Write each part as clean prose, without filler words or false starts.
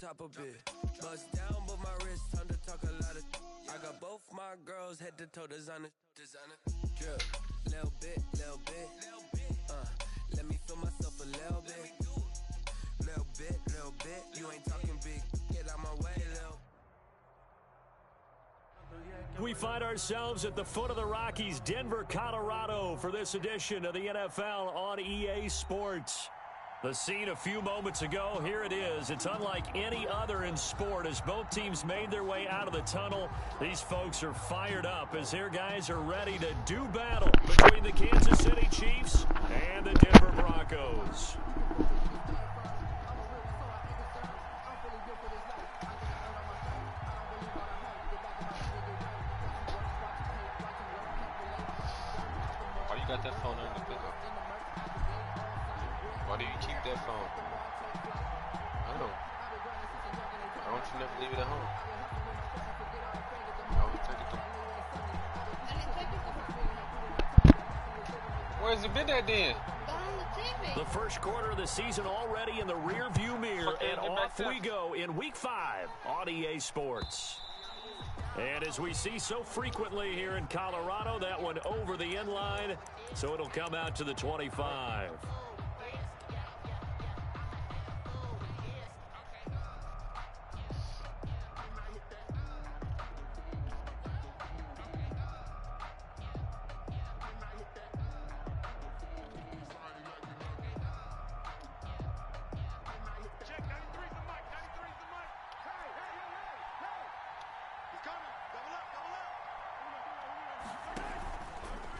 top of it. Bust down, but my wrist, time to talk a lot of. I got both my girls head to toe designer. Drip, little bit. Let me feel myself a little bit. Little bit. You ain't talking big. Get out my way, little. We find ourselves at the foot of the Rockies, Denver, Colorado, for this edition of the NFL on EA Sports. The scene a few moments ago, here it is. It's unlike any other in sport as both teams made their way out of the tunnel. These folks are fired up as their guys are ready to do battle between the Kansas City Chiefs and the Denver Broncos. Why you got that phone on the pickup? Why do you keep that phone? I don't know. Why don't you never leave it at home? You always take it to... Where's it been at then? The first quarter of the season already in the rear-view mirror, and off we go in Week 5 on EA Sports. And as we see so frequently here in Colorado, that one over the end line, so it'll come out to the 25.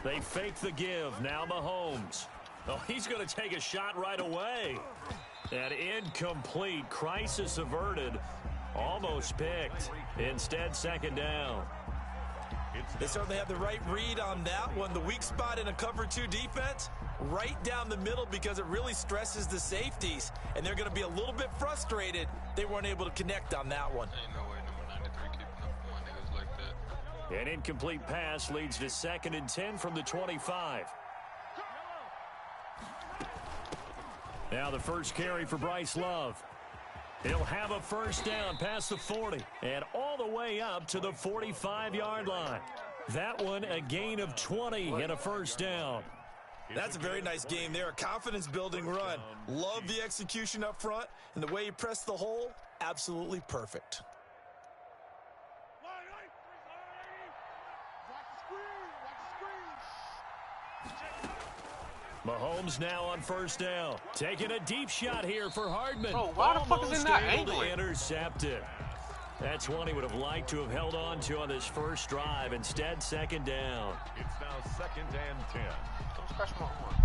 They fake the give. Now Mahomes. Oh, he's going to take a shot right away. And incomplete. Crisis averted. Almost picked. Instead, second down. They certainly have the right read on that one. The weak spot in a cover 2 defense, right down the middle because it really stresses the safeties. And they're going to be a little bit frustrated they weren't able to connect on that one. Ain't no way number 93 keeping up with my niggas like that. An incomplete pass leads to 2nd and 10 from the 25. Now the first carry for Bryce Love. He'll have a first down past the 40 and all the way up to the 45-yard line. That one a gain of 20 and a first down. That's a very nice game there. A confidence-building run. Love the execution up front, and the way he pressed the hole, absolutely perfect. Mahomes now on first down. Taking a deep shot here for Hardman. Bro, why the fuck is it not able to angling? intercept it. That's one he would have liked to have held on to on this first drive. Instead, second down. It's now 2nd and 10. Don't scratch my arm.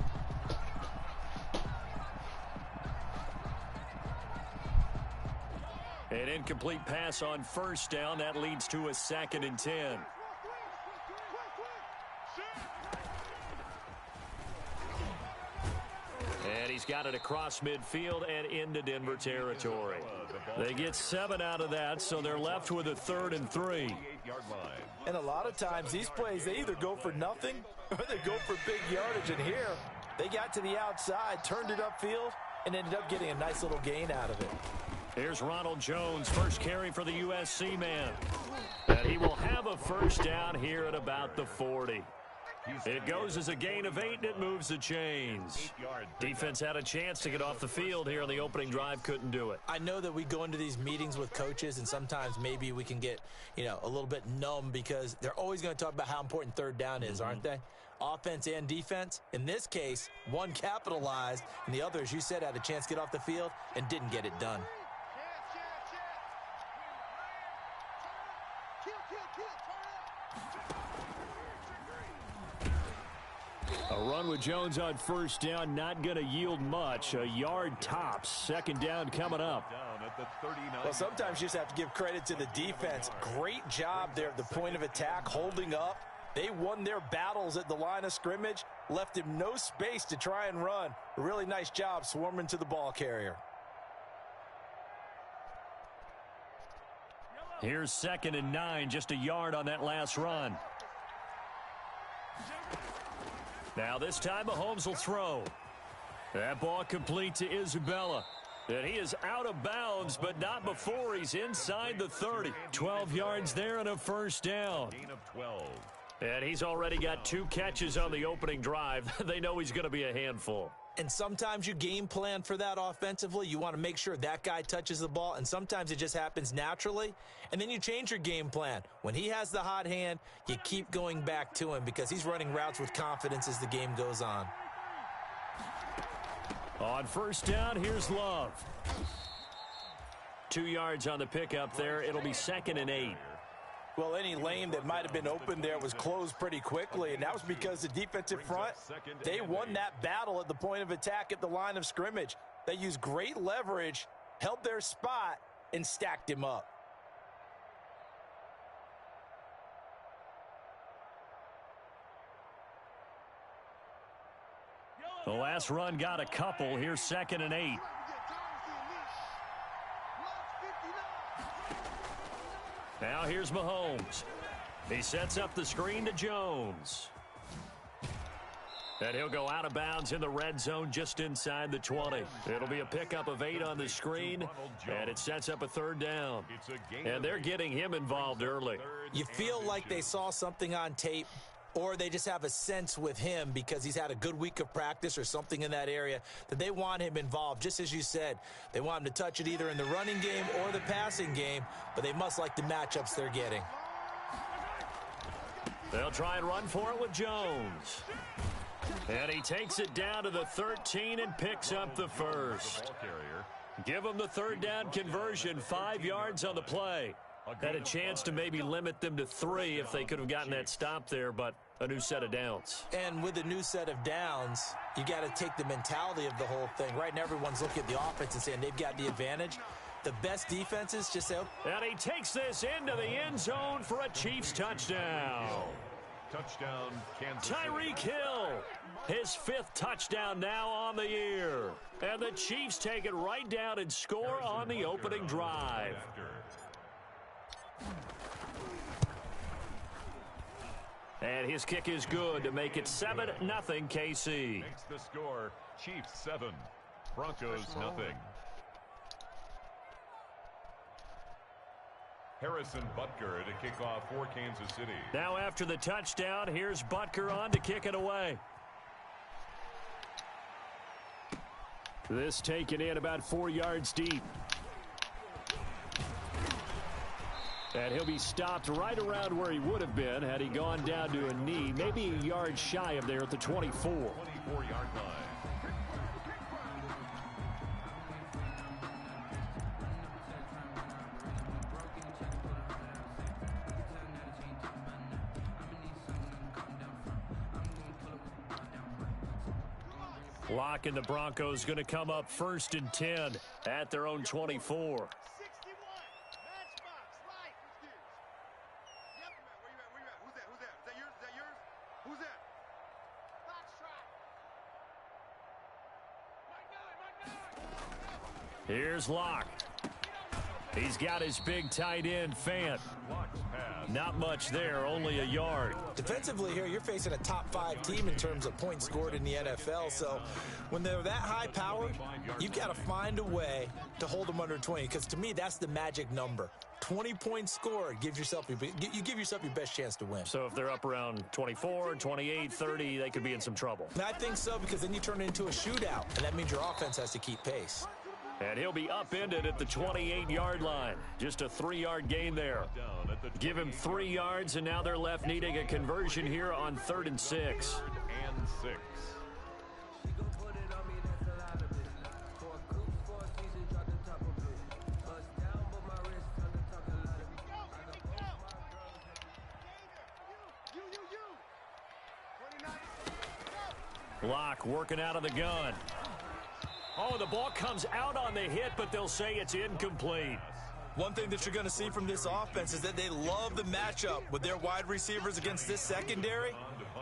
An incomplete pass on first down. That leads to a 2nd and 10. And he's got it across midfield and into Denver territory. They get 7 out of that, so they're left with a 3rd and 3. And a lot of times these plays, they either go for nothing or they go for big yardage. And here, they got to the outside, turned it upfield, and ended up getting a nice little gain out of it. Here's Ronald Jones, first carry for the USC man. And he will have a first down here at about the 40. It goes as a gain of 8, and it moves the chains. Defense had a chance to get off the field here on the opening drive, couldn't do it. I know that we go into these meetings with coaches, and sometimes maybe we can get, a little bit numb because they're always going to talk about how important third down is, aren't they? Offense and defense. In this case, one capitalized, and the other, as you said, had a chance to get off the field and didn't get it done. A run with Jones on first down, not going to yield much. A yard tops. Second down coming up. Well, sometimes you just have to give credit to the defense. Great job there at the point of attack, holding up. They won their battles at the line of scrimmage, left him no space to try and run. A really nice job swarming to the ball carrier. Here's 2nd and 9, just a yard on that last run. Now this time Mahomes will throw. That ball complete to Isabella. And he is out of bounds, but not before he's inside the 30. 12 yards there and a first down. Gain of 12. And he's already got 2 catches on the opening drive. They know he's going to be a handful. And sometimes you game plan for that offensively. You want to make sure that guy touches the ball, and sometimes it just happens naturally. And then you change your game plan. When he has the hot hand, you keep going back to him because he's running routes with confidence as the game goes on. On first down, here's Love. 2 yards on the pickup there. It'll be 2nd and 8. Well, any lane that might have been open there was closed pretty quickly, and that was because the defensive front, they won that battle at the point of attack at the line of scrimmage. They used great leverage, held their spot, and stacked him up. The last run got a couple. Here's 2nd and 8. Now here's Mahomes. He sets up the screen to Jones. And he'll go out of bounds in the red zone just inside the 20. It'll be a pickup of 8 on the screen, and it sets up a 3rd down. And they're getting him involved early. You feel like they saw something on tape, or they just have a sense with him because he's had a good week of practice or something in that area that they want him involved. Just as you said, they want him to touch it either in the running game or the passing game, but they must like the matchups they're getting. They'll try and run for it with Jones. And he takes it down to the 13 and picks up the first. Give him the 3rd down conversion, 5 yards on the play. Had a chance to maybe limit them to 3 if they could have gotten that stop there, but a new set of downs. And with a new set of downs, you got to take the mentality of the whole thing. Right now, everyone's looking at the offense and saying they've got the advantage. The best defenses just say, oh. And he takes this into the end zone for a Chiefs touchdown. Touchdown, Kansas City. Tyreek Hill, his 5th touchdown now on the year. And the Chiefs take it right down and score on the opening drive. And his kick is good to make it 7-0 KC. Makes the score, Chiefs 7, Broncos nothing. Harrison Butker to kick off for Kansas City. Now after the touchdown, here's Butker on to kick it away. This taken in about 4 yards deep. And he'll be stopped right around where he would have been had he gone down to a knee, maybe a yard shy of there at the 24. 24-yard line. Locke and the Broncos going to come up 1st and 10 at their own 24. Here's Locke. He's got his big tight end, Fant. Not much there, only a yard. Defensively here, you're facing a top 5 team in terms of points scored in the NFL. So when they're that high powered, you've got to find a way to hold them under 20. Because to me, that's the magic number. 20 points scored gives yourself you give yourself your best chance to win. So if they're up around 24, 28, 30, they could be in some trouble. And I think so, because then you turn it into a shootout, and that means your offense has to keep pace. And he'll be upended at the 28-yard line. Just a 3-yard gain there. Give him 3 yards, and now they're left needing a conversion here on 3rd and 6. And 6. Locke working out of the gun. Oh, the ball comes out on the hit, but they'll say it's incomplete. One thing that you're going to see from this offense is that they love the matchup with their wide receivers against this secondary.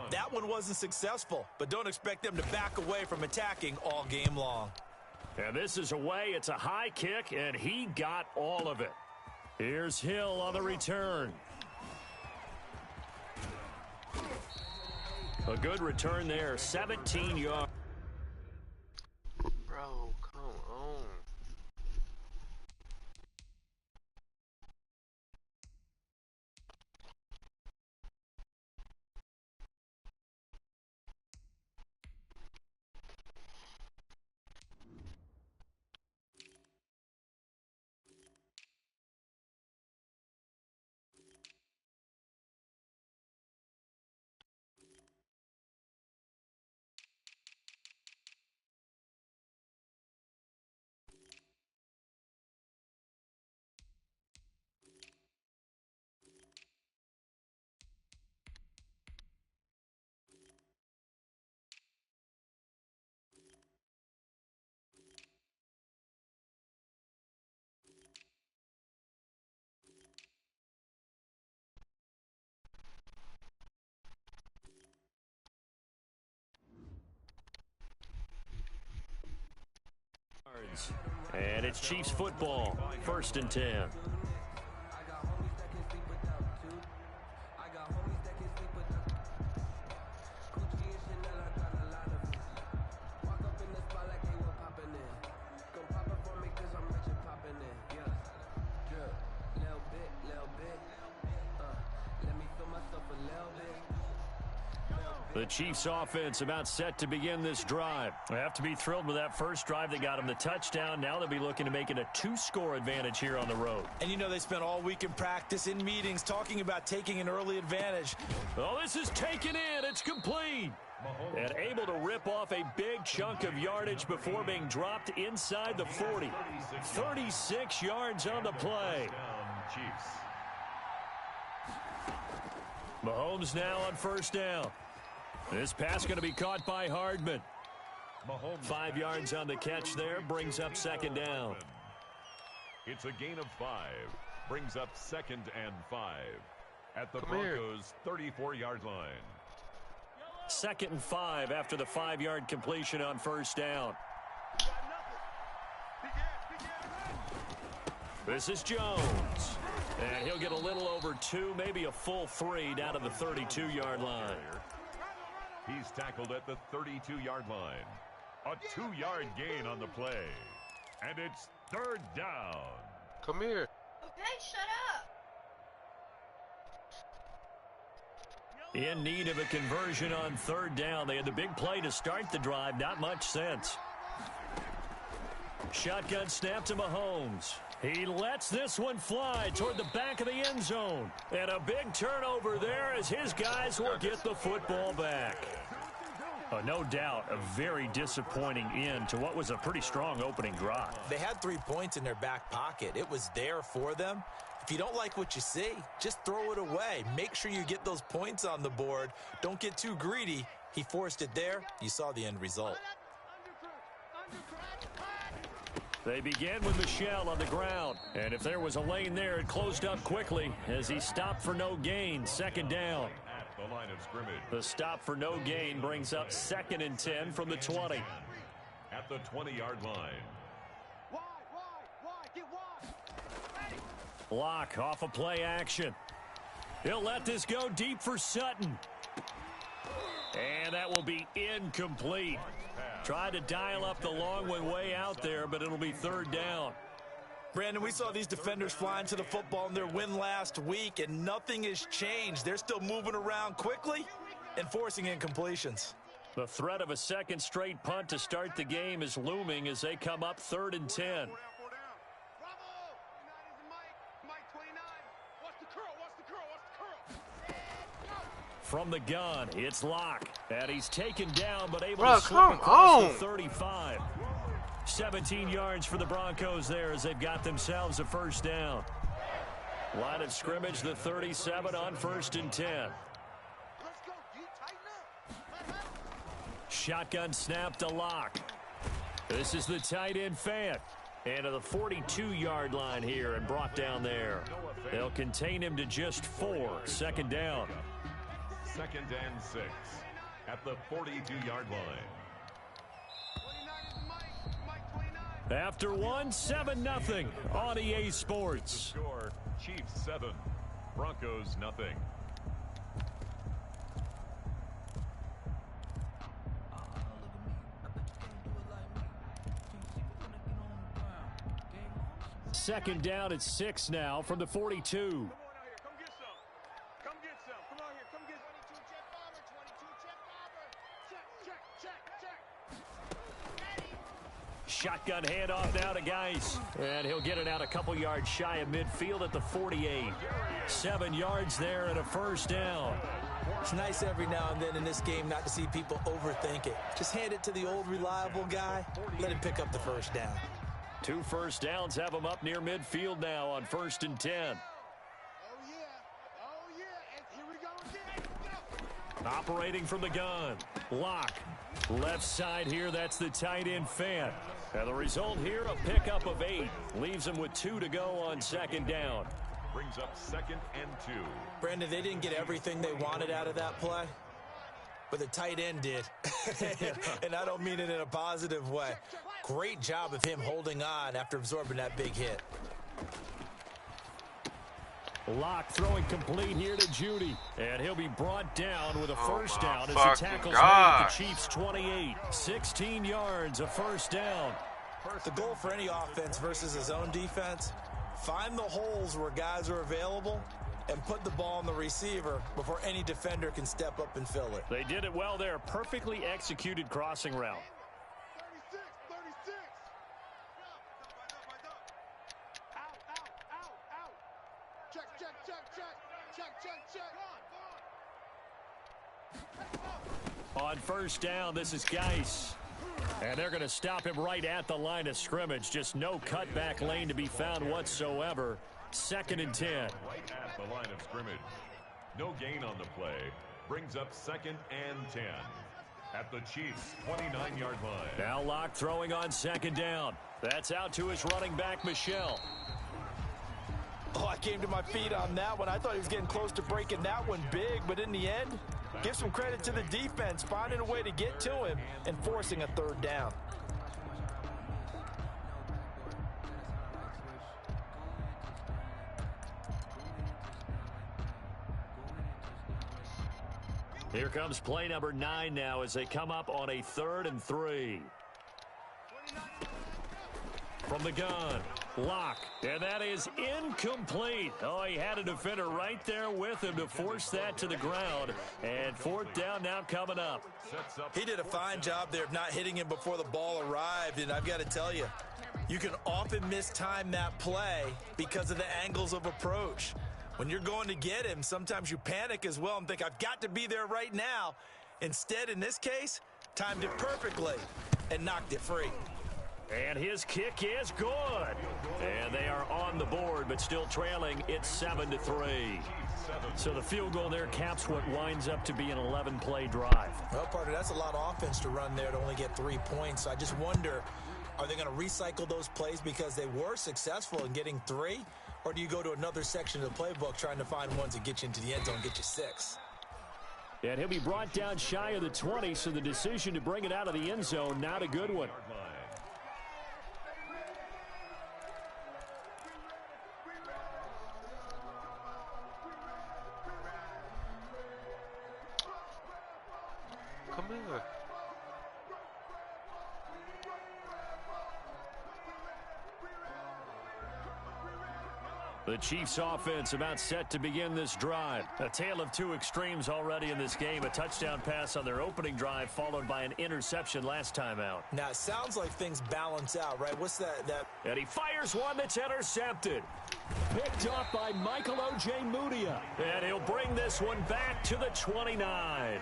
That one wasn't successful, but don't expect them to back away from attacking all game long. And this is away. It's a high kick, and he got all of it. Here's Hill on the return. A good return there, 17 yards. Bro, come on. Jones. And it's Chiefs football, 1st and 10. The Chiefs offense about set to begin this drive. They have to be thrilled with that first drive that got them the touchdown. Now they'll be looking to make it a 2-score advantage here on the road. And you know they spent all week in practice, in meetings, talking about taking an early advantage. Oh, this is taken in. It's complete. And able to rip off a big chunk of yardage before being dropped inside the 40. 36 yards on the play. Chiefs. Mahomes now on 1st down. This pass going to be caught by Hardman. 5 yards on the catch there, brings up 2nd down. It's a gain of 5, brings up 2nd and 5 at the Broncos' 34-yard line. 2nd and 5 after the 5-yard completion on 1st down. This is Jones. And he'll get a little over 2, maybe a full 3 down to the 32-yard line. He's tackled at the 32-yard line. A 2-yard gain on the play. And it's 3rd down. Come here. Okay, shut up. In need of a conversion on 3rd down. They had the big play to start the drive. Not much sense. Shotgun snap to Mahomes. He lets this one fly toward the back of the end zone. And a big turnover there as his guys will get the football back. No doubt a very disappointing end to what was a pretty strong opening drive. They had 3 points in their back pocket. It was there for them. If you don't like what you see, just throw it away. Make sure you get those points on the board. Don't get too greedy. He forced it there. You saw the end result. They begin with Michel on the ground. And if there was a lane there, it closed up quickly as he stopped for no gain. 2nd down. At the line of scrimmage. The stop for no gain brings up 2nd and 10 from the 20. At the 20-yard line. Lock off a play action. He'll let this go deep for Sutton. And that will be incomplete. Tried to dial up the long one way out there, but it'll be 3rd down. Brandon, we saw these defenders flying to the football in their win last week, and nothing has changed. They're still moving around quickly and forcing incompletions. The threat of a 2nd straight punt to start the game is looming as they come up 3rd and 10. From the gun, it's Locke. And he's taken down, but able to slip across the 35. 17 yards for the Broncos there as they've got themselves a 1st down. Line of scrimmage, the 37 on 1st and 10. Shotgun snap to Locke. This is the tight end Fant. And to the 42-yard line here and brought down there. They'll contain him to just 4. 2nd down. 2nd and 6 at the 42-yard line. After 1, 7-0 on EA Sports. The score, Chiefs 7, Broncos nothing. Second down at 6 now from the 42. Shotgun handoff now to Geis. And he'll get it out a couple yards shy of midfield at the 48. 7 yards there and a 1st down. It's nice every now and then in this game not to see people overthink it. Just hand it to the old reliable guy. Let him pick up the 1st down. 2 1st downs have him up near midfield now on 1st and 10. Operating from the gun. Lock. Left side here, that's the tight end Fant. And the result here, a pickup of 8. Leaves him with 2 to go on 2nd down. Brings up 2nd and 2. Brandon, they didn't get everything they wanted out of that play, but the tight end did. And I don't mean it in a positive way. Great job of him holding on after absorbing that big hit. Locke throwing complete here to Judy. And he'll be brought down with a first down as the tackle's made at the Chiefs' 28. 16 yards, a first down. The goal for any offense versus his own defense, find the holes where guys are available and put the ball on the receiver before any defender can step up and fill it. They did it well there. Perfectly executed crossing route. 36. Check. On first down, this is Geis. And they're going to stop him right at the line of scrimmage. Just no cutback lane to be found whatsoever. 2nd and 10. Right at the line of scrimmage. No gain on the play. Brings up 2nd and 10. At the Chiefs' 29-yard line. Now Locke throwing on 2nd down. That's out to his running back, Michel. Oh, I came to my feet on that one. I thought he was getting close to breaking that one big, but in the end, give some credit to the defense, finding a way to get to him and forcing a 3rd down. Here comes play number 9 now as they come up on a 3rd and 3. From the gun, Locke, and that is incomplete. Oh, he had a defender right there with him to force that to the ground. And 4th down now coming up. He did a fine job there of not hitting him before the ball arrived, and I've got to tell you, you can often mistime that play because of the angles of approach. When you're going to get him, sometimes you panic as well and think, I've got to be there right now. Instead, in this case, timed it perfectly and knocked it free. And his kick is good. And they are on the board, but still trailing. It's 7-3. So the field goal there caps what winds up to be an 11-play drive. Well, partner, that's a lot of offense to run there to only get 3 points. I just wonder, are they going to recycle those plays because they were successful in getting 3? Or do you go to another section of the playbook trying to find ones that get you into the end zone and get you 6? And he'll be brought down shy of the 20, so the decision to bring it out of the end zone, not a good one. Come here. The Chiefs offense about set to begin this drive. A tale of 2 extremes already in this game. A touchdown pass on their opening drive followed by an interception last time out. Now, it sounds like things balance out, right? What's that? And he fires one that's intercepted. Picked off by Michael O.J. Mudia. And he'll bring this one back to the 29.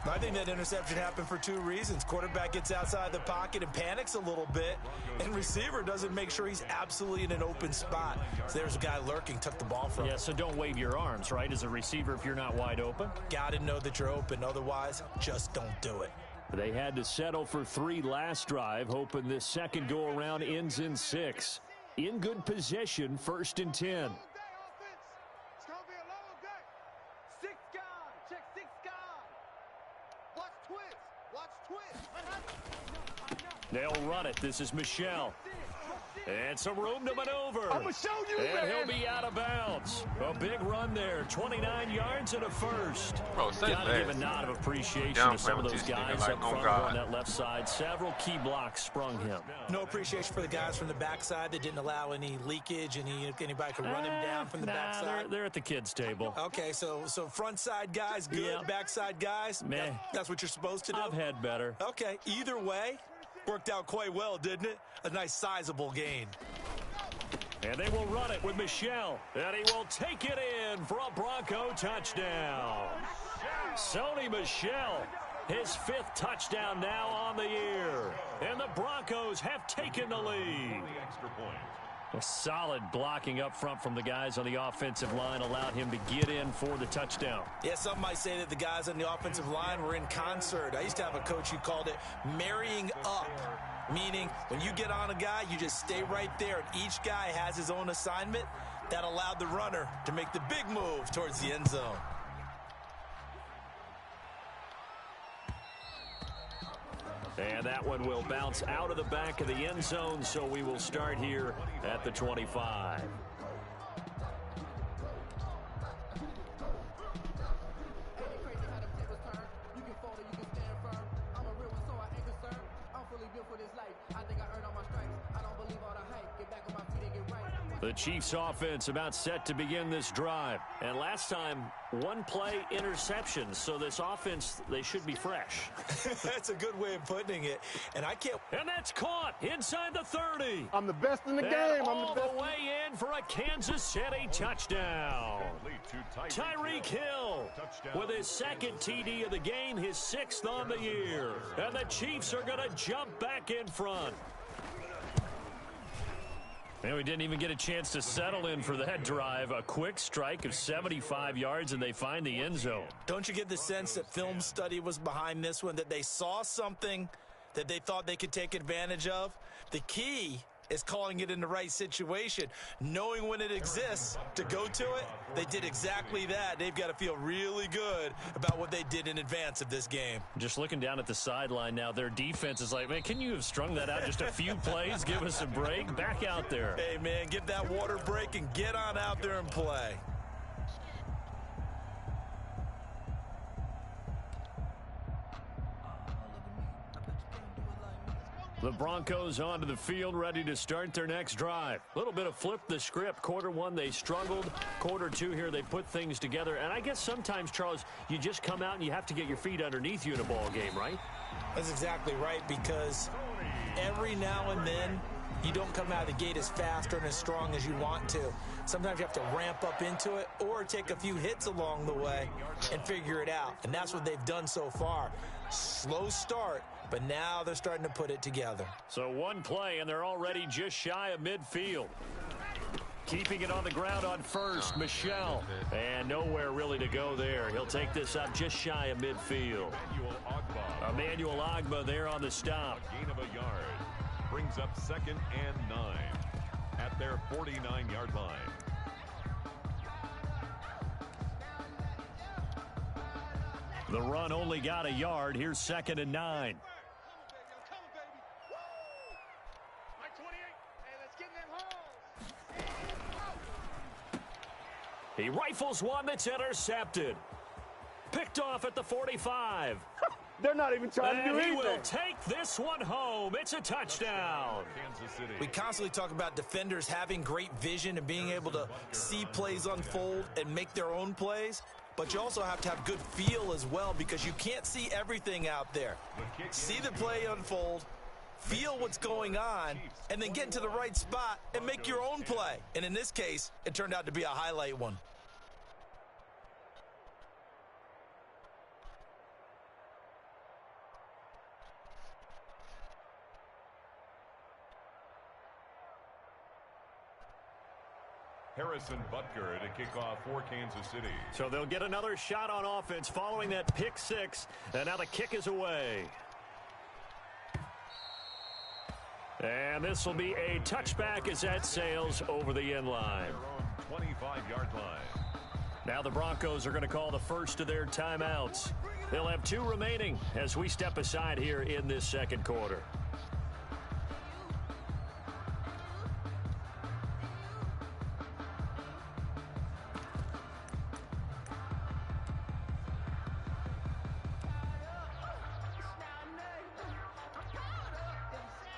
I think that interception happened for 2 reasons. Quarterback gets outside the pocket and panics a little bit, and receiver doesn't make sure he's absolutely in an open spot. So there's a guy lurking, took the ball from him. Yeah, so don't wave your arms, right, as a receiver if you're not wide open. Got to know that you're open. Otherwise, just don't do it. They had to settle for 3 last drive, hoping this second go-around ends in 6. In good position, 1st and 10. They'll run it. This is Michel. And some room to maneuver. I'm going to show you, and man. he'll be out of bounds. A big run there. 29 yards and a first. Bro, say Gotta that. give a nod of appreciation Down to some of play those with this nigga, guys like, up oh, front God. on that left side. Several key blocks sprung him. No appreciation for the guys from the backside that didn't allow any leakage, anybody could run him down from the backside. They're at the kids' table. Okay, so front side guys, good. Yeah. Backside guys, Meh. that's what you're supposed to do? I've had better. Okay, either way, worked out quite well, didn't it? A nice sizable gain. And they will run it with Michel. And he will take it in for a Bronco touchdown. Sony Michel, his 5th touchdown now on the year. And the Broncos have taken the lead. Extra point. A solid blocking up front from the guys on the offensive line allowed him to get in for the touchdown. Yeah, some might say that the guys on the offensive line were in concert. I used to have a coach who called it marrying up, meaning when you get on a guy, you just stay right there, and each guy has his own assignment. That allowed the runner to make the big move towards the end zone. And that one will bounce out of the back of the end zone, so we will start here at the 25. The Chiefs offense about set to begin this drive. And last time, one play interception. So this offense, they should be fresh. That's a good way of putting it. And I can't. And that's caught inside the 30. I'm the best in the And game. all the way in for a Kansas City touchdown. Tyreek Hill with his second TD of the game, his 6th on the year. And the Chiefs are going to jump back in front. And we didn't even get a chance to settle in for that drive. A quick strike of 75 yards, and they find the end zone. Don't you get the sense that film study was behind this one, that they saw something that they thought they could take advantage of? The key is calling it in the right situation, knowing when it exists to go to it. They did exactly that. They've got to feel really good about what they did in advance of this game. Just looking down at the sideline now, their defense is like, man, can you have strung that out just a few plays? Give us a break. Back out there. Hey, man, give that water break and get on out there and play. The Broncos onto the field, ready to start their next drive. A little bit of flip the script. Quarter one, they struggled. Quarter two here, they put things together. And I guess sometimes, Charles, you just come out and you have to get your feet underneath you in a ball game, right? That's exactly right, because every now and then, you don't come out of the gate as fast or as strong as you want to. Sometimes you have to ramp up into it or take a few hits along the way and figure it out. And that's what they've done so far. Slow start, but now they're starting to put it together. So one play, and they're already just shy of midfield. Keeping it on the ground on first, Michel. And nowhere really to go there. He'll take this up just shy of midfield. Emmanuel Ogbah there on the stop. A gain of a yard. Brings up 2nd and 9 at their 49-yard line. The run only got a yard. Here's 2nd and 9. He rifles one that's intercepted. Picked off at the 45. They're not even trying to do And he anything. will take this one home. It's a touchdown. Kansas City. We constantly talk about defenders having great vision and being able to see plays unfold and make their own plays. But you also have to have good feel as well, because you can't see everything out there. See the play unfold, feel what's going on, and then get into the right spot and make your own play. And in this case, it turned out to be a highlight one. Harrison Butker to kick off for Kansas City. So they'll get another shot on offense following that pick six. And now the kick is away. And this will be a touchback as that sails over the end line. Their own 25-yard line. Now the Broncos are going to call the first of their timeouts. They'll have 2 remaining as we step aside here in this second quarter.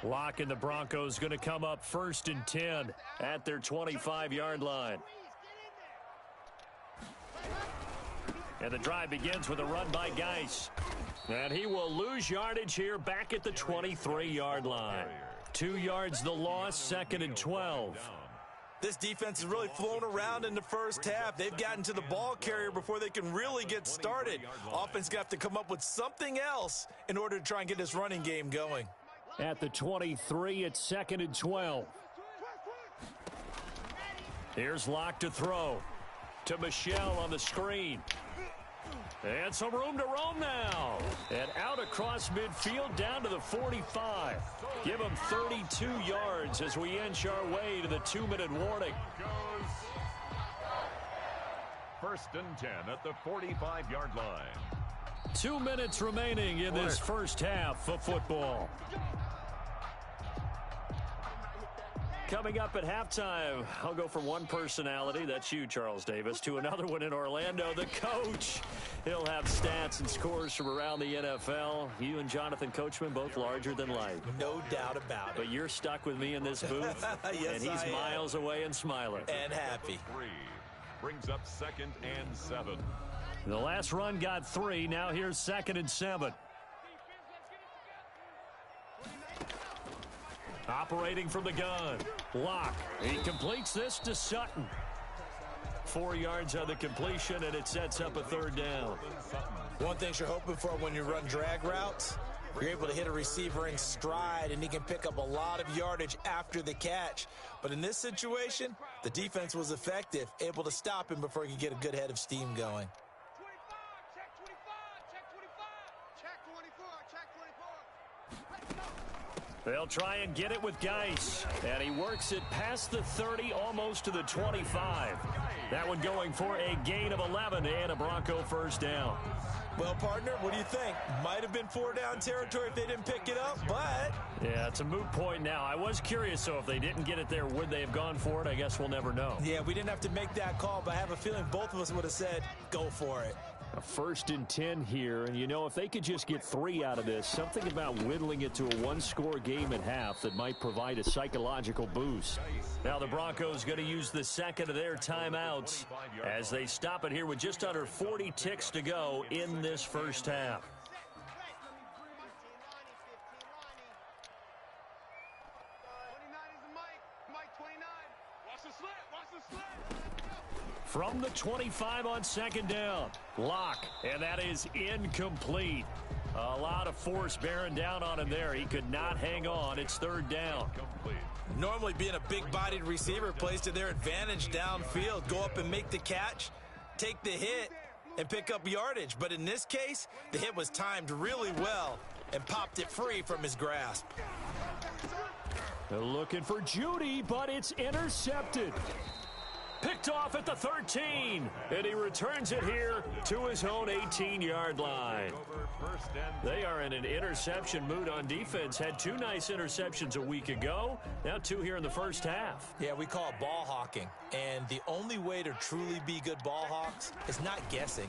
Lock and the Broncos going to come up 1st and 10 at their 25-yard line. And the drive begins with a run by Geis. And he will lose yardage here back at the 23-yard line. 2 yards the loss, 2nd and 12. This defense has really flown around in the first half. They've gotten to the ball carrier before they can really get started. Offense got to come up with something else in order to try and get this running game going. At the 23, it's 2nd and 12. Here's Locke to throw. To Michel on the screen. And some room to roam now. And out across midfield down to the 45. Give him 32 yards as we inch our way to the 2-minute warning. Goes 1st and 10 at the 45-yard line. 2 minutes remaining in this first half of football. Coming up at halftime, I'll go from one personality, that's you, Charles Davis, to another one in Orlando, the coach. He'll have stats and scores from around the NFL. You and Jonathan Coachman, both larger than life. No doubt about it. But you're stuck with me in this booth, yes, and he's miles away and smiling. And happy. 3 brings up 2nd and 7. The last run got 3. Now here's 2nd and 7. Operating from the gun. Locke. He completes this to Sutton. 4 yards on the completion, and it sets up a 3rd down. One thing you're hoping for when you run drag routes, you're able to hit a receiver in stride, and he can pick up a lot of yardage after the catch. But in this situation, the defense was effective, able to stop him before he could get a good head of steam going. They'll try and get it with Geis, and he works it past the 30, almost to the 25. That one going for a gain of 11 and a Bronco 1st down. Well, partner, what do you think? Might have been 4-down territory if they didn't pick it up, but... Yeah, it's a moot point now. I was curious, so if they didn't get it there, would they have gone for it? I guess we'll never know. Yeah, we didn't have to make that call, but I have a feeling both of us would have said, go for it. A 1st and 10 here, and you know, if they could just get 3 out of this, something about whittling it to a 1-score game at half that might provide a psychological boost. Now the Broncos going to use the 2nd of their timeouts as they stop it here with just under 40 ticks to go in this first half. From the 25 on 2nd down, Locke, and that is incomplete. A lot of force bearing down on him there. He could not hang on. It's 3rd down. Normally being a big-bodied receiver plays to their advantage downfield. Go up and make the catch, take the hit, and pick up yardage. But in this case, the hit was timed really well and popped it free from his grasp. They're looking for Judy, but it's intercepted. Picked off at the 13, and he returns it here to his own 18-yard line. They are in an interception mood on defense. Had 2 nice interceptions a week ago. Now 2 here in the first half. Yeah, we call it ball hawking. And the only way to truly be good ball hawks is not guessing.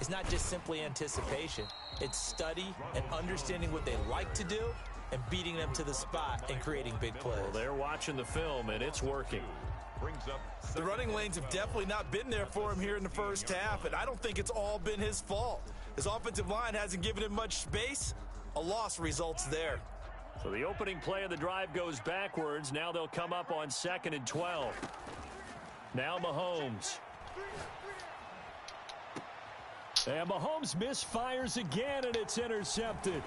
It's not just simply anticipation. It's study and understanding what they like to do and beating them to the spot and creating big plays. Well, they're watching the film, and it's working. The running lanes have definitely not been there for him here in the first half, and I don't think it's all been his fault. His offensive line hasn't given him much space. A loss results there. So the opening play of the drive goes backwards. Now they'll come up on 2nd and 12. Now Mahomes. And Mahomes misfires again, and it's intercepted.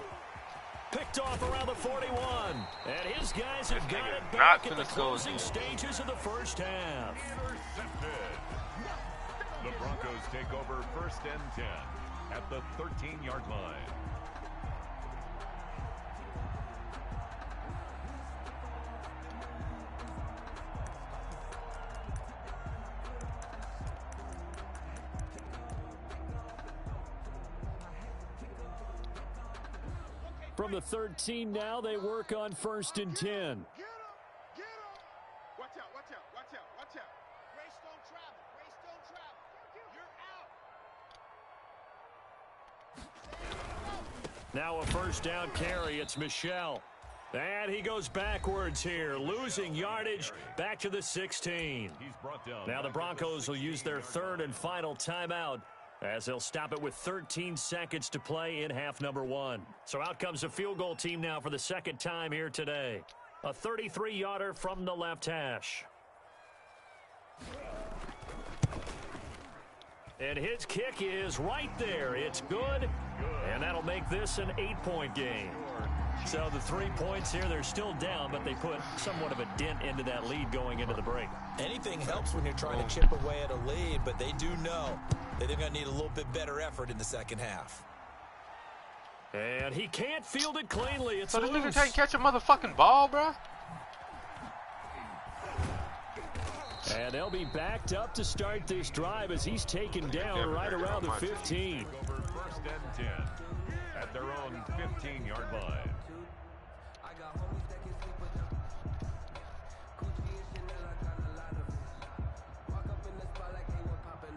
Picked off around the 41. And his guys have got it back at the closing stages of the first half. Intercepted. The Broncos take over 1st and 10 at the 13-yard line. From the 13 now, they work on 1st and 10. Get him! Watch out, watch out, watch out, watch out. Race don't travel, race don't travel. You're out. Now a 1st down carry. It's Michel. And he goes backwards here, losing yardage back to the 16. He's brought down. Now the Broncos will use their 3rd and final timeout as they'll stop it with 13 seconds to play in half number 1. So out comes a field goal team now for the 2nd time here today. A 33-yarder from the left hash. And his kick is right there. It's good, and that'll make this an 8-point game. So the 3 points here, they're still down, but they put somewhat of a dent into that lead going into the break. Anything helps when you're trying to chip away at a lead, but they do know that they're going to need a little bit better effort in the second half. And he can't field it cleanly. It's So this nigga loose. can't catch a motherfucking ball, bro? And they'll be backed up to start this drive as he's taken down right around the 15. Over 1st and 10. their own 15-yard line. I got homies that can sleep with them. Gucci and Chanel, I got a lot of it. Walk up in the spot like ain't no popping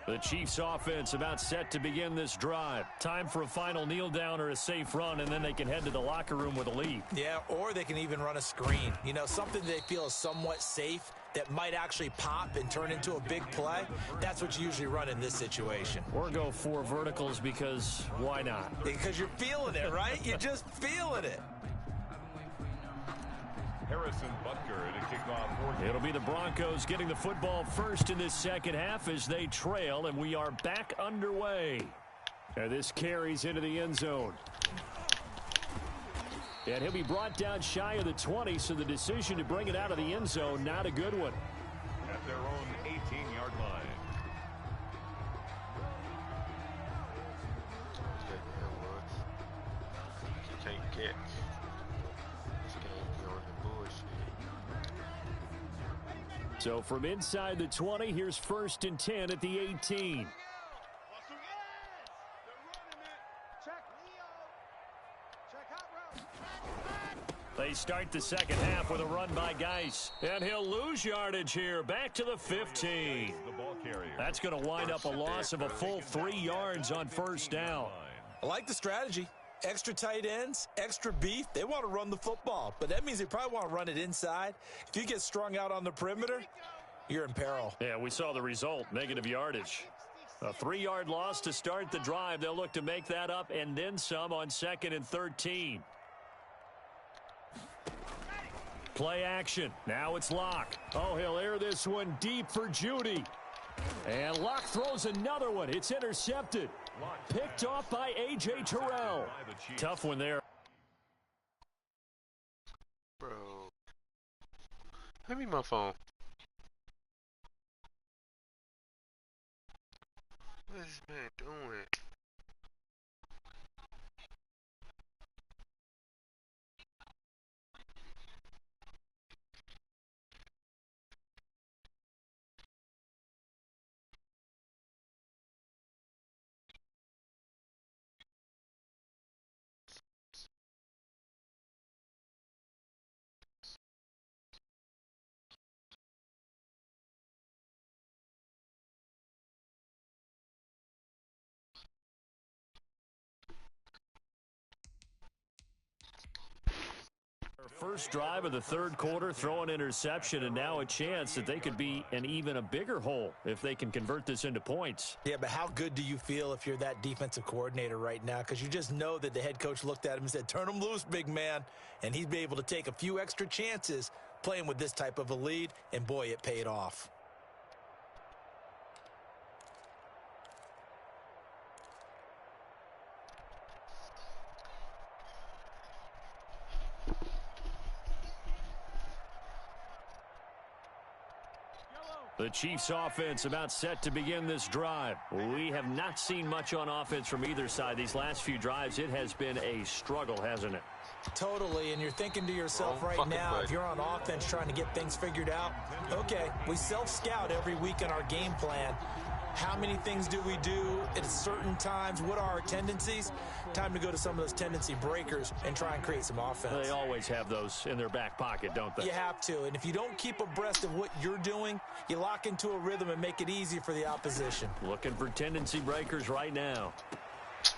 in. The Chiefs offense about set to begin this drive. Time for a final kneel down or a safe run, and then they can head to the locker room with a lead. Yeah, or they can even run a screen. You know, something they feel is somewhat safe that might actually pop and turn into a big play. That's what you usually run in this situation. Or go 4 verticals because why not? Because you're feeling it, right? You're just feeling it. Harrison Butker to kick off. It'll be the Broncos getting the football first in this second half as they trail, and we are back underway. And this carries into the end zone. And he'll be brought down shy of the 20, so the decision to bring it out of the end zone, not a good one. At their own 18-yard line. You can't catch. This game be on the bullshit. So from inside the 20, here's 1st and 10 at the 18. They start the second half with a run by Geis. And he'll lose yardage here. Back to the 15. The ball carrier. That's going to wind up a loss of a full 3 yards on 1st down. I like the strategy. Extra tight ends, extra beef. They want to run the football, but that means they probably want to run it inside. If you get strung out on the perimeter, you're in peril. Yeah, we saw the result, negative yardage. A 3-yard loss to start the drive. They'll look to make that up and then some on 2nd and 13. Play action. Now it's Locke. Oh, he'll air this one deep for Judy. And Locke throws another one. It's intercepted. Picked off by A.J. Terrell. Tough one there. Bro. Hand me my phone. What is this man doing? First drive of the 3rd quarter, throw an interception, and now a chance that they could be in even a bigger hole if they can convert this into points. Yeah, but how good do you feel if you're that defensive coordinator right now? Because you just know that the head coach looked at him and said, turn him loose, big man. And he's been able to take a few extra chances playing with this type of a lead, and boy, it paid off. The Chiefs offense about set to begin this drive. We have not seen much on offense from either side. These last few drives, it has been a struggle, hasn't it? Totally, and you're thinking to yourself right now, if you're on offense trying to get things figured out, okay, we self-scout every week in our game plan. How many things do we do at certain times? What are our tendencies? Time to go to some of those tendency breakers and try and create some offense. They always have those in their back pocket, don't they? You have to, and if you don't keep abreast of what you're doing, you lock into a rhythm and make it easy for the opposition. Looking for tendency breakers right now.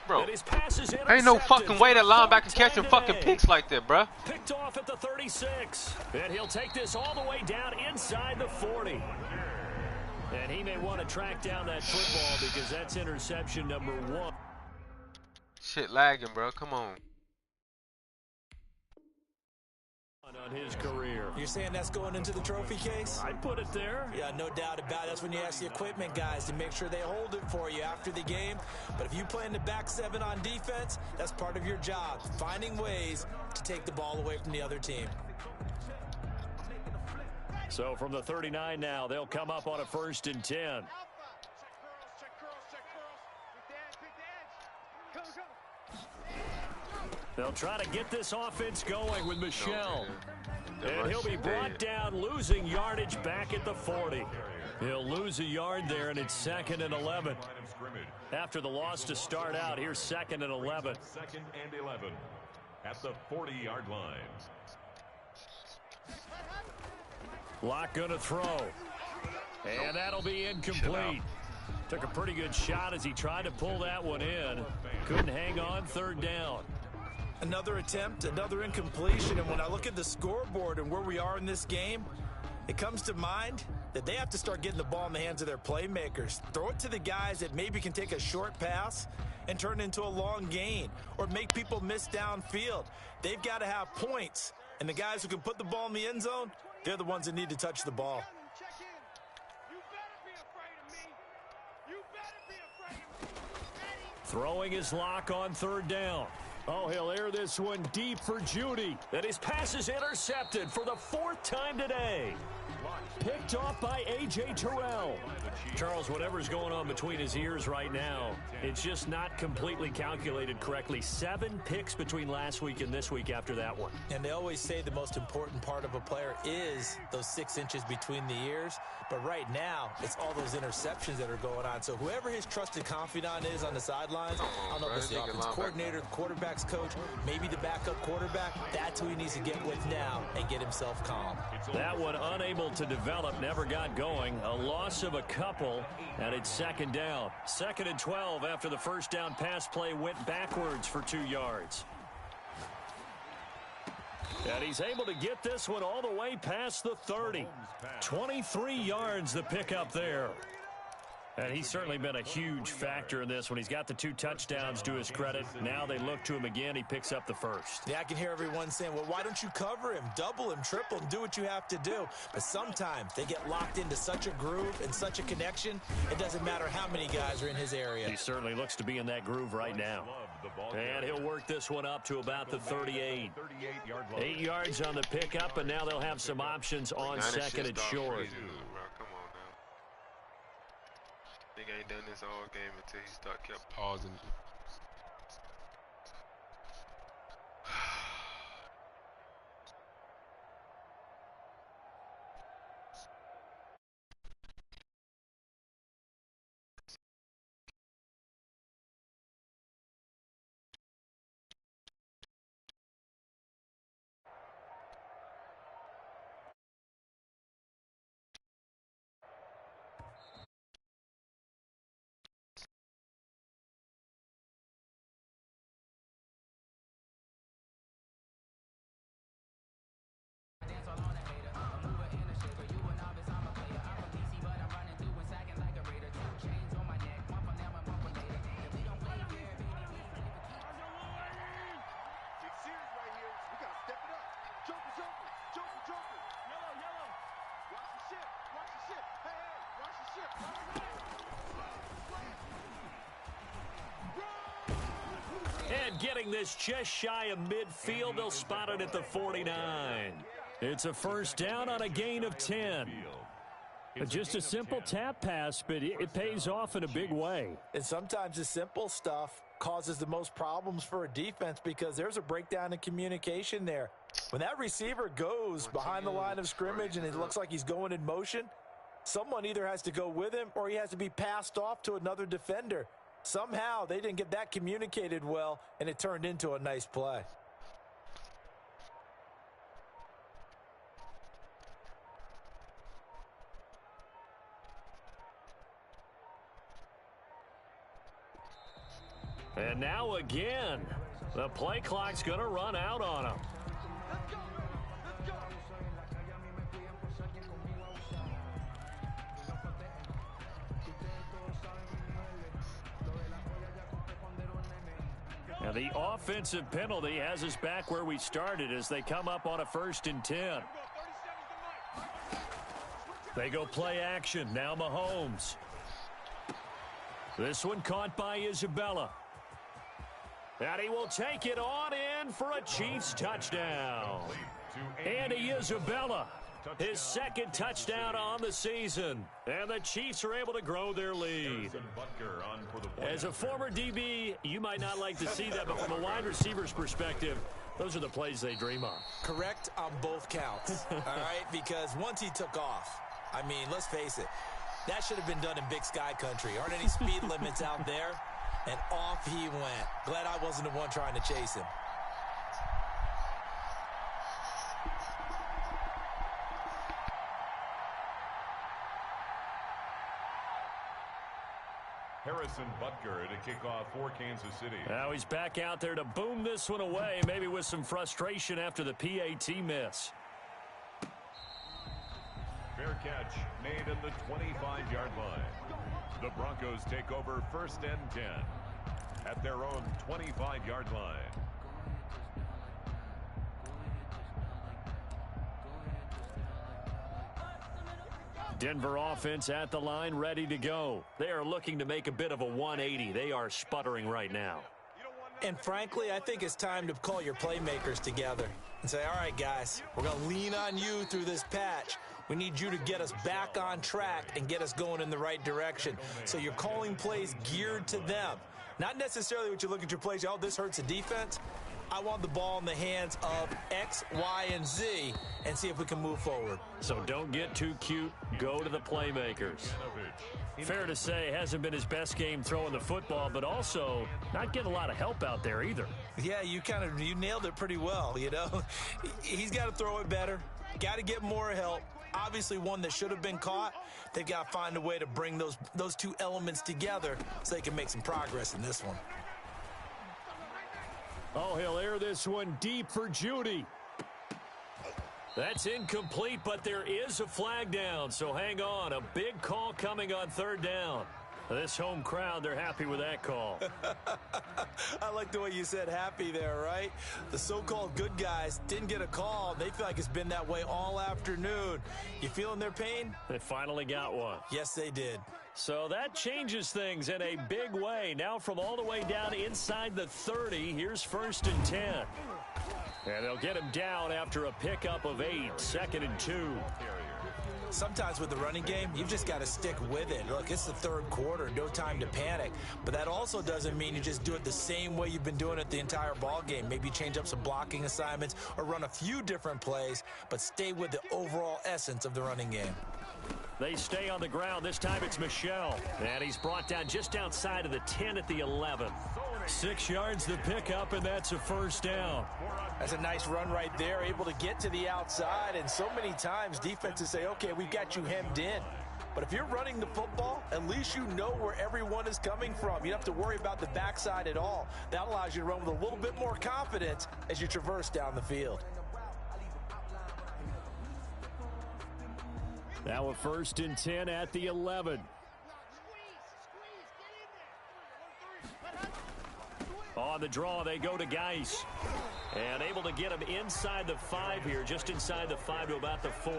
Bro, And his pass is ain't no fucking way that linebacker catching fucking picks like that, bro. Picked off at the 36. And he'll take this all the way down inside the 40. And he may want to track down that football because that's interception number 1. Shit lagging, bro. Come on. On his career. You're saying that's going into the trophy case? I'd put it there. Yeah, no doubt about it. That's when you ask the equipment guys to make sure they hold it for you after the game. But if you play in the back 7 on defense, that's part of your job, finding ways to take the ball away from the other team. So from the 39 now, they'll come up on a 1st and 10. They'll try to get this offense going with Michelle. And he'll be brought down, losing yardage back at the 40. He'll lose a yard there, and it's 2nd and 11. After the loss to start out, here's 2nd and 11. 2nd and 11 at the 40-yard line. Locke going to throw. And that'll be incomplete. Took a pretty good shot as he tried to pull that one in. Couldn't hang on, 3rd down. Another attempt, another incompletion, and when I look at the scoreboard and where we are in this game, it comes to mind that they have to start getting the ball in the hands of their playmakers. Throw it to the guys that maybe can take a short pass and turn it into a long gain or make people miss downfield. They've got to have points, and the guys who can put the ball in the end zone, they're the ones that need to touch the ball. Throwing his Locke on 3rd down. Oh, he'll air this one deep for Judy. And his pass is intercepted for the 4th time today. Picked off by A.J. Terrell. Charles, whatever's going on between his ears right now, it's just not completely calculated correctly. 7 picks between last week and this week after that one. And they always say the most important part of a player is those 6 inches between the ears. But right now, it's all those interceptions that are going on. So whoever his trusted confidant is on the sidelines, I don't know if it's the offense coordinator, the quarterback's coach, maybe the backup quarterback, that's who he needs to get with now and get himself calm. That one unable to develop, never got going. A loss of a couple, and it's 2nd down. 2nd and 12 after the 1st down pass play went backwards for 2 yards. And he's able to get this one all the way past the 30. 23 yards the pickup there. And he's certainly been a huge factor in this when he's got the 2 touchdowns to his credit. Now they look to him again. He picks up the 1st. Yeah, I can hear everyone saying, well, why don't you cover him, double him, triple him, do what you have to do. But sometimes they get locked into such a groove and such a connection, it doesn't matter how many guys are in his area. He certainly looks to be in that groove right now. And he'll work this one up to about the 38. 8 yards on the pickup, and now they'll have some options on 2nd and short. Nigga ain't done this all game until he kept pausing. And getting this just shy of midfield, they'll spot it at the 49. It's a 1st down on a gain of 10. Just a simple tap pass, but it pays off in a big way. And sometimes the simple stuff causes the most problems for a defense because there's a breakdown in communication there. When that receiver goes behind the line of scrimmage and it looks like he's going in motion, someone either has to go with him or he has to be passed off to another defender. Somehow they didn't get that communicated well, and it turned into a nice play. And now again, the play clock's going to run out on him. Now the offensive penalty has us back where we started as they come up on a 1st and 10. They go play action. Now Mahomes. This one caught by Isabella. And he will take it on in for a Chiefs touchdown. Andy Isabella, his 2nd touchdown on the season. And the Chiefs are able to grow their lead. As a former DB, you might not like to see that, but from a wide receiver's perspective, those are the plays they dream of. Correct on both counts, all right? Because once he took off, I mean, let's face it, That should have been done in Big Sky country. Aren't any speed limits out there? And off he went. Glad I wasn't the one trying to chase him. Harrison Butker to kick off for Kansas City. Now he's back out there to boom this one away, maybe with some frustration after the PAT miss. Fair catch made at the 25-yard line. The Broncos take over 1st and 10 at their own 25-yard line. Denver offense at the line, ready to go. They are looking to make a bit of a 180. They are sputtering right now. And frankly, I think it's time to call your playmakers together and say, all right, guys, we're going to lean on you through this patch. We need you to get us back on track and get us going in the right direction. So you're calling plays geared to them. Not necessarily what you look at your plays, oh, this hurts the defense. I want the ball in the hands of X, Y, and Z and see if we can move forward. So don't get too cute. Go to the playmakers. Fair to say, hasn't been his best game throwing the football, but also not getting a lot of help out there either. Yeah, you nailed it pretty well, you know. He's got to throw it better. Got to get more help. Obviously one that should have been caught. They've got to find a way to bring those two elements together so they can make some progress in this one. Oh, he'll air this one deep for Judy. That's incomplete, but there is a flag down, so hang on. A big call coming on 3rd down. This home crowd, they're happy with that call. I like the way you said happy there, right? The so-called good guys didn't get a call. They feel like it's been that way all afternoon. You feeling their pain? They finally got one. Yes, they did. So that changes things in a big way. Now from all the way down inside the 30, here's 1st and 10. And they'll get him down after a pickup of 8, 2nd and 2. Sometimes with the running game, you've just got to stick with it. Look, it's the 3rd quarter, no time to panic. But that also doesn't mean you just do it the same way you've been doing it the entire ball game. Maybe change up some blocking assignments or run a few different plays, but stay with the overall essence of the running game. They stay on the ground. This time it's Michel. And he's brought down just outside of the 10 at the 11. 6 yards the pickup, and that's a 1st down. That's a nice run right there, able to get to the outside. And so many times defenses say, okay, we've got you hemmed in. But if you're running the football, at least you know where everyone is coming from. You don't have to worry about the backside at all. That allows you to run with a little bit more confidence as you traverse down the field. Now a 1st and 10 at the 11. On the draw, they go to Geis. And able to get him inside the 5 here, just inside the 5 to about the 4.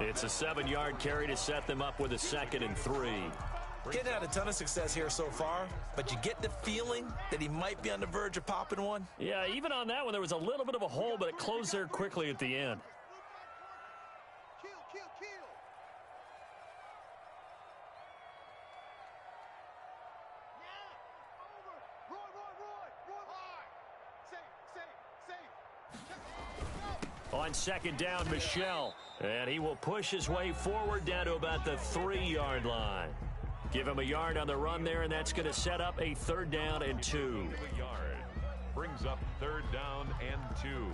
It's a 7-yard carry to set them up with a 2nd and 3. Getting had a ton of success here so far, but you get the feeling that he might be on the verge of popping one. Yeah, even on that one, there was a little bit of a hole, but it closed there quickly at the end. On 2nd down, Michel. And he will push his way forward down to about the 3-yard line. Give him a yard on the run there, and that's going to set up a 3rd down and 2. Brings up 3rd down and 2.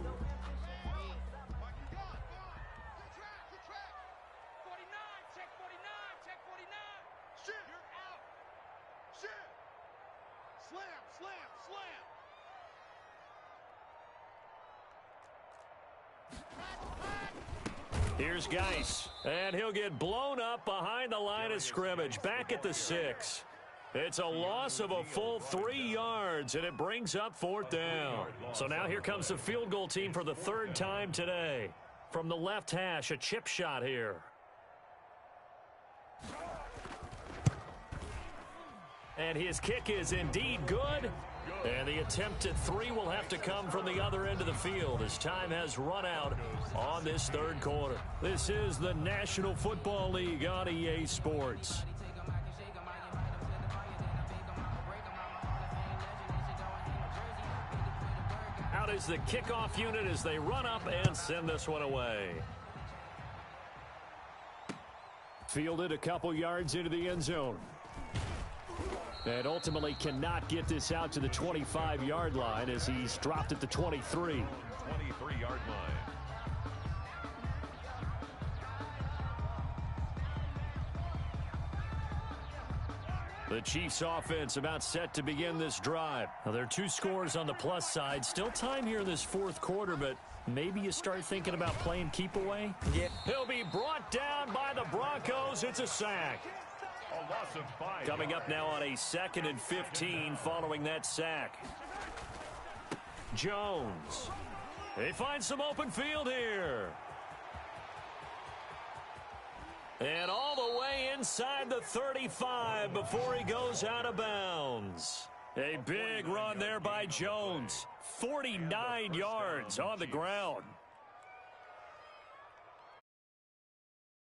Here's Geis, and he'll get blown up behind the line of scrimmage, back at the 6. It's a loss of a full 3 yards, and it brings up 4th down. So now here comes the field goal team for the 3rd time today. From the left hash, a chip shot here. And his kick is indeed good. And the attempt at 3 will have to come from the other end of the field as time has run out on this 3rd quarter. This is the National Football League on EA Sports. Out is the kickoff unit as they run up and send this one away. Fielded a couple yards into the end zone. And ultimately cannot get this out to the 25-yard line as he's dropped at the 23. 23-yard line. The Chiefs offense about set to begin this drive. Now, there are 2 scores on the plus side. Still time here in this fourth quarter, but maybe you start thinking about playing keep away. Yeah. He'll be brought down by the Broncos. It's a sack. A loss of 5. Coming up now on a 2nd and 15 following that sack. Jones. They find some open field here. And all the way inside the 35 before he goes out of bounds. A big run there by Jones. 49 yards on the ground.